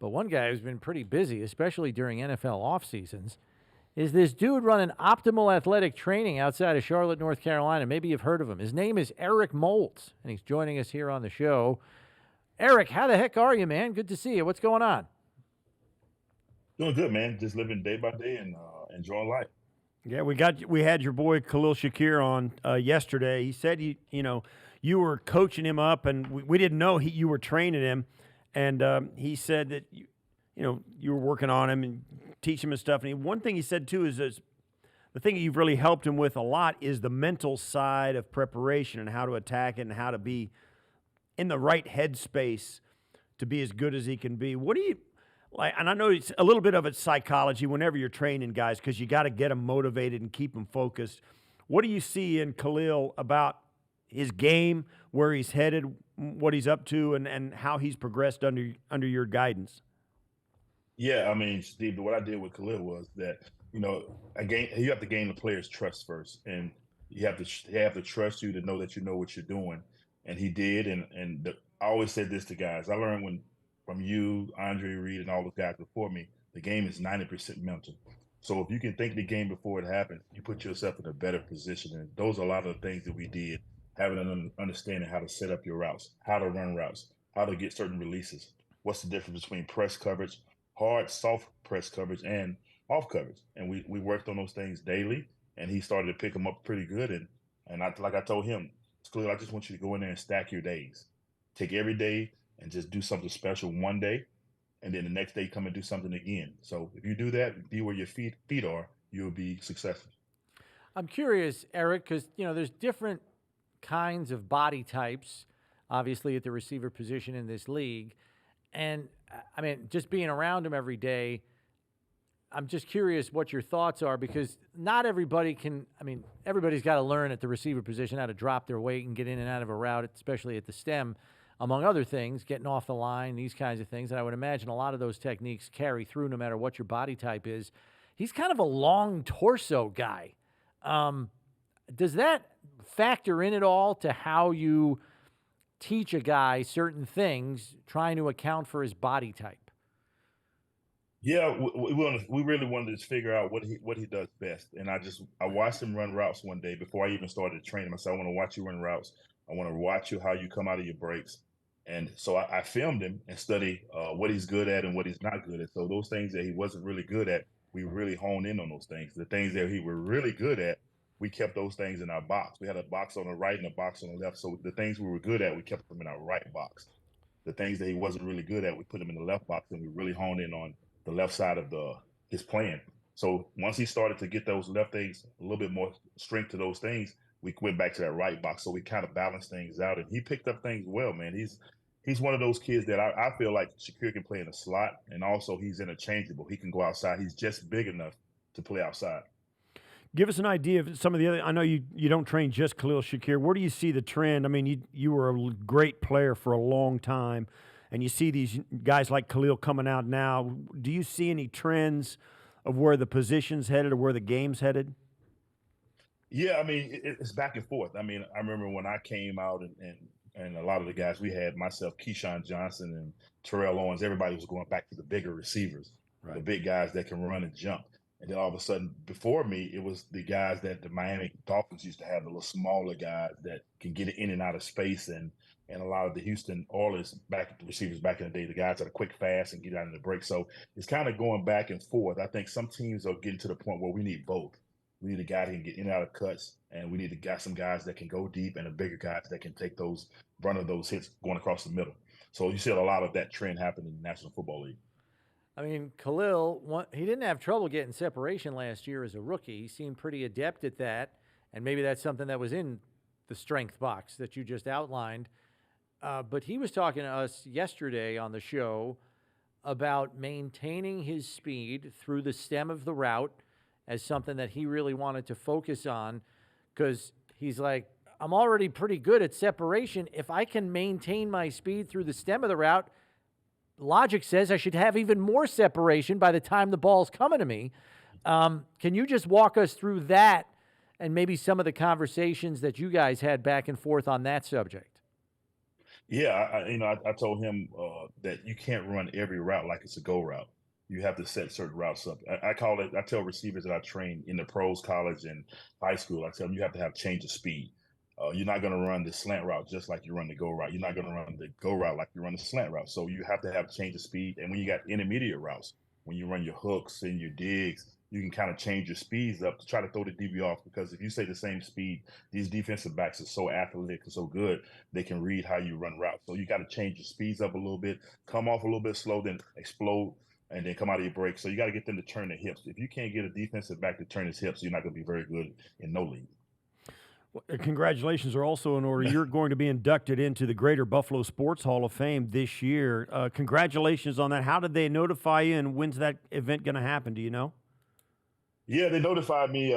But one guy who's been pretty busy, especially during NFL off seasons, is this dude running optimal athletic training outside of Charlotte, North Carolina. Maybe you've heard of him. His name is Eric Moulds, and he's joining us here on the show. Eric, how the heck are you, man? Good to see you. What's going on? Doing good, man. Just living day by day and enjoying life. Yeah, we had your boy Khalil Shakir on yesterday. He said you were coaching him up, and we didn't know you were training him, and he said that you were working on him and teaching him and stuff. And one thing he said too is the thing you've really helped him with a lot is the mental side of preparation and how to attack it and how to be in the right headspace to be as good as he can be. What do you like? And I know it's a little bit of it's psychology whenever you're training guys because you got to get them motivated and keep them focused. What do you see in Khalil about his game, where he's headed, what he's up to, and how he's progressed under your guidance? Yeah, I mean, Steve, what I did with Khalil was that you have to gain the player's trust first, and they have to trust you to know that you know what you're doing, and he did. I always said this to guys. I learned from you, Andre Reed, and all those guys before me. The game is 90% mental. So if you can think the game before it happens, you put yourself in a better position. And those are a lot of the things that we did, having an understanding how to set up your routes, how to run routes, how to get certain releases. What's the difference between press coverage, hard, soft press coverage, and off coverage? And we worked on those things daily, and he started to pick them up pretty good. Like I told him, it's clear. I just want you to go in there and stack your days. Take every day and just do something special one day, and then the next day come and do something again. So if you do that, be where your feet are, you'll be successful. I'm curious, Eric, because there's different kinds of body types, obviously at the receiver position in this league, and I mean, just being around him every day, I'm just curious what your thoughts are because not everybody can. I mean, everybody's got to learn at the receiver position how to drop their weight and get in and out of a route, especially at the stem. Among other things, getting off the line, these kinds of things. And I would imagine a lot of those techniques carry through no matter what your body type is. He's kind of a long torso guy. Does that factor in at all to how you teach a guy certain things, trying to account for his body type? Yeah, we really wanted to figure out what he does best, and I watched him run routes one day before I even started training him. I said, I want to watch you run routes. I want to watch you how you come out of your breaks, and so I filmed him and study what he's good at and what he's not good at. So those things that he wasn't really good at, we really honed in on those things. The things that he were really good at, we kept those things in our box. We had a box on the right and a box on the left. So the things we were good at, we kept them in our right box. The things that he wasn't really good at, we put him in the left box, and we really honed in on the left side of his plan. So once he started to get those left things, a little bit more strength to those things, we went back to that right box. So we kind of balanced things out, and he picked up things well, man. He's one of those kids that I feel like Shakir can play in a slot, and also he's interchangeable. He can go outside. He's just big enough to play outside. Give us an idea of some of the other. I know you don't train just Khalil Shakir. Where do you see the trend? I mean, you were a great player for a long time, and you see these guys like Khalil coming out now. Do you see any trends of where the position's headed or where the game's headed? Yeah, I mean, it's back and forth. I mean, I remember when I came out and a lot of the guys we had, myself, Keyshawn Johnson and Terrell Owens, everybody was going back to the bigger receivers, the big guys that can run and jump. And then all of a sudden, before me, it was the guys that the Miami Dolphins used to have, the little smaller guys that can get in and out of space, and a lot of the Houston Oilers receivers back in the day, the guys that are quick, fast, and get out in the break. So it's kind of going back and forth. I think some teams are getting to the point where we need both. We need a guy that can get in and out of cuts, and we need to get some guys that can go deep, and the bigger guys that can take those run of those hits going across the middle. So you see a lot of that trend happen in the National Football League. I mean, Khalil, he didn't have trouble getting separation last year as a rookie. He seemed pretty adept at that, and maybe that's something that was in the strength box that you just outlined. But he was talking to us yesterday on the show about maintaining his speed through the stem of the route as something that he really wanted to focus on because he's like, I'm already pretty good at separation. If I can maintain my speed through the stem of the route, logic says I should have even more separation by the time the ball's coming to me. Can you just walk us through that and maybe some of the conversations that you guys had back and forth on that subject? Yeah, I told him that you can't run every route like it's a go route. You have to set certain routes up. I call it. I tell receivers that I train in the pros, college, and high school. I tell them you have to have change of speed. You're not going to run the slant route just like you run the go route. You're not going to run the go route like you run the slant route. So you have to have change of speed. And when you got intermediate routes, when you run your hooks and your digs, you can kind of change your speeds up to try to throw the DB off. Because if you say the same speed, these defensive backs are so athletic and so good, they can read how you run routes. So you got to change your speeds up a little bit, come off a little bit slow, then explode, and then come out of your break. So you got to get them to turn their hips. If you can't get a defensive back to turn his hips, you're not going to be very good in no league. Congratulations are also in order. You're going to be inducted into the Greater Buffalo Sports Hall of Fame this year. Congratulations on that. How did they notify you, and when's that event going to happen? Do you know? Yeah, they notified me.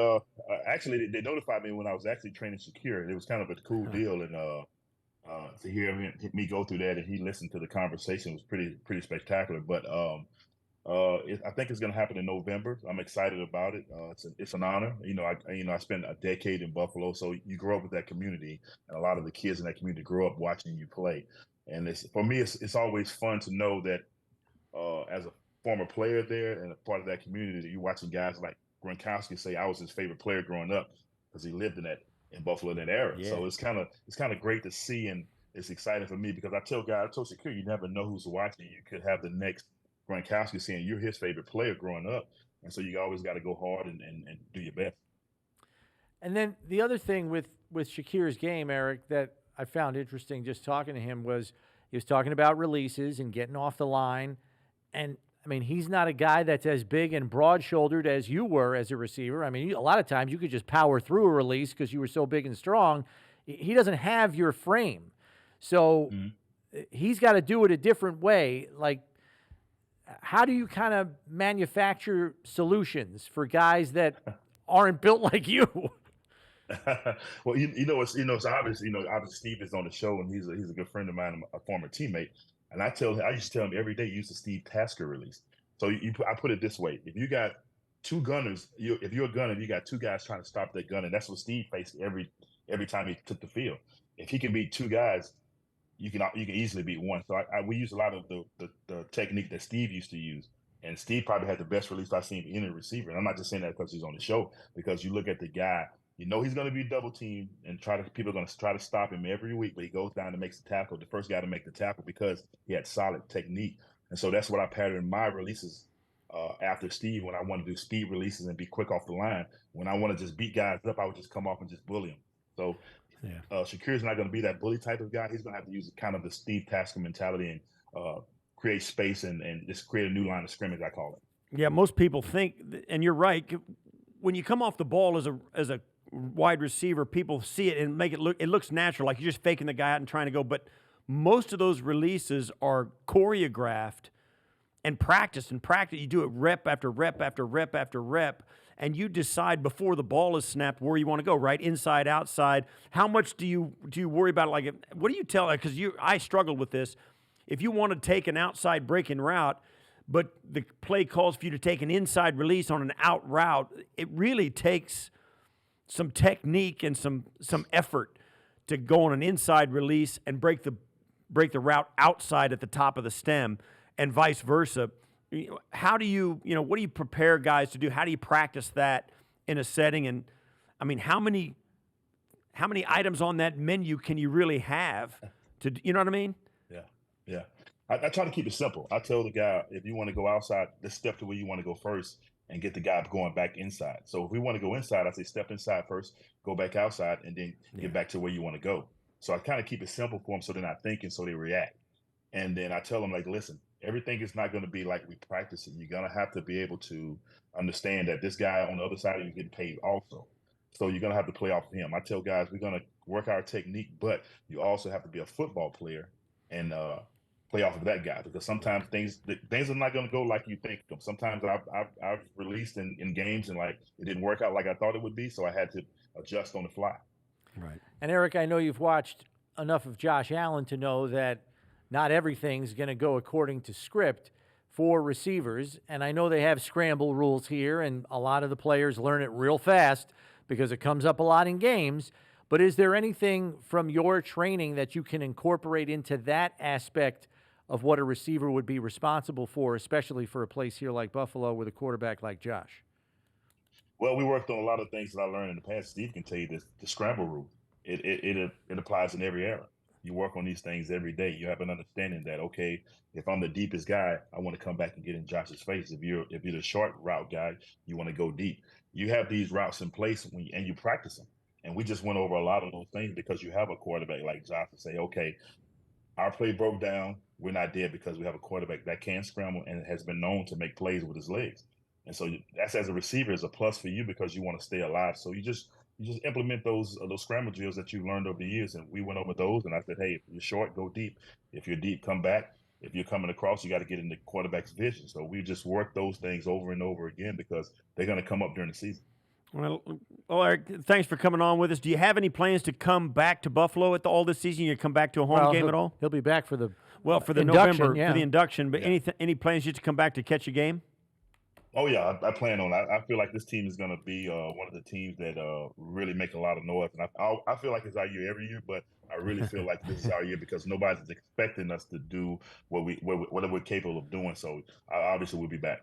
Actually, they notified me when I was actually training Shakir. It was kind of a cool deal, and to hear me go through that and he listened to the conversation was pretty spectacular. But I think it's going to happen in November. I'm excited about it. It's an honor. I spent a decade in Buffalo, so you grow up with that community, and a lot of the kids in that community grow up watching you play. And for me, it's always fun to know that as a former player there and a part of that community, that you're watching guys like Gronkowski say I was his favorite player growing up because he lived in Buffalo in that era. Yeah. So it's kind of great to see, and it's exciting for me because I told Shakir, you never know who's watching. You could have the next Gronkowski saying you're his favorite player growing up, and so you always got to go hard and do your best. And then the other thing with Shakir's game, Eric, that I found interesting just talking to him was he was talking about releases and getting off the line. And I mean, he's not a guy that's as big and broad-shouldered as you were as a receiver. I mean, a lot of times you could just power through a release because you were so big and strong. He doesn't have your frame. So he's got to do it a different way. Like, how do you kind of manufacture solutions for guys that aren't built like you? Well, it's obvious. Obviously Steve is on the show, and he's a good friend of mine, a former teammate. And I used to tell him every day, use the Steve Tasker release. So I put it this way: if you got two gunners, if you're a gunner, you got two guys trying to stop that gun, and that's what Steve faced every time he took the field. If he can beat two guys, you can easily beat one. So we use a lot of the technique that Steve used to use. And Steve probably had the best release I've seen in any receiver. And I'm not just saying that because he's on the show, because you look at the guy, he's going to be double teamed and people are going to try to stop him every week, but he goes down and makes the tackle, the first guy to make the tackle, because he had solid technique. And so that's what I patterned my releases after Steve. When I want to do speed releases and be quick off the line, when I want to just beat guys up, I would just come off and just bully them. So Shakir's not going to be that bully type of guy. He's going to have to use kind of the Steve Tasker mentality and create space and just create a new line of scrimmage, I call it. Yeah, most people think, and you're right, when you come off the ball as a wide receiver, people see it and it looks natural, like you're just faking the guy out and trying to go. But most of those releases are choreographed and practiced. You do it rep after rep after rep after rep, and you decide before the ball is snapped where you want to go, right? Inside, outside. How much do you worry about it? Like, what do you tell? Because I struggled with this. If you want to take an outside breaking route, but the play calls for you to take an inside release on an out route, it really takes some technique and some effort to go on an inside release and break the route outside at the top of the stem, and vice versa. How do you, what do you prepare guys to do? How do you practice that in a setting? And I mean, how many items on that menu can you really have to, you know what I mean? Yeah. I try to keep it simple. I tell the guy, if you want to go outside, let's step to where you want to go first and get the guy going back inside. So if we want to go inside, I say step inside first, go back outside, and then get back to where you want to go. So I kind of keep it simple for them so they're not thinking, so they react. And then I tell them, like, listen, everything is not going to be like we practice it. You're going to have to be able to understand that this guy on the other side of you getting paid also. So you're going to have to play off of him. I tell guys, we're going to work our technique, but you also have to be a football player and play off of that guy, because sometimes things are not going to go like you think them. Sometimes I've released in games and like it didn't work out like I thought it would be, so I had to adjust on the fly. Right. And Eric, I know you've watched enough of Josh Allen to know that not everything's going to go according to script for receivers. And I know they have scramble rules here, and a lot of the players learn it real fast because it comes up a lot in games. But is there anything from your training that you can incorporate into that aspect of what a receiver would be responsible for, especially for a place here like Buffalo with a quarterback like Josh? Well, we worked on a lot of things that I learned in the past. Steve can tell you this: the scramble rule. It applies in every era. You work on these things every day. You have an understanding that, okay, if I'm the deepest guy, I want to come back and get in Josh's face. If you're the short route guy, you want to go deep. You have these routes in place and you practice them. And we just went over a lot of those things because you have a quarterback like Josh to say, okay, our play broke down. We're not dead because we have a quarterback that can scramble and has been known to make plays with his legs. And so that's, as a receiver, is a plus for you because you want to stay alive. So you just implement those scramble drills that you've learned over the years. And we went over those, and I said, hey, if you're short, go deep. If you're deep, come back. If you're coming across, you got to get in the quarterback's vision. So we just work those things over and over again because they're going to come up during the season. Well, Eric, thanks for coming on with us. Do you have any plans to come back to Buffalo all this season? You come back to a home game at all? He'll be back for the for the induction, November for the induction. But Yeah. any plans yet to come back to catch a game? Oh yeah, I plan on. I feel like this team is going to be one of the teams that really make a lot of noise, and I feel like it's our year every year. But I really feel like this is our year because nobody's expecting us to do what we're capable of doing. So obviously we'll be back.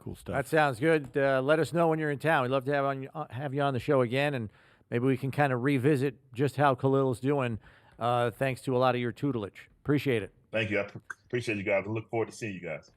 Cool stuff. That sounds good. Let us know when you're in town. We'd love to have you on the show again, and maybe we can kind of revisit just how Khalil's doing, thanks to a lot of your tutelage. Appreciate it. Thank you. I appreciate you guys. I look forward to seeing you guys.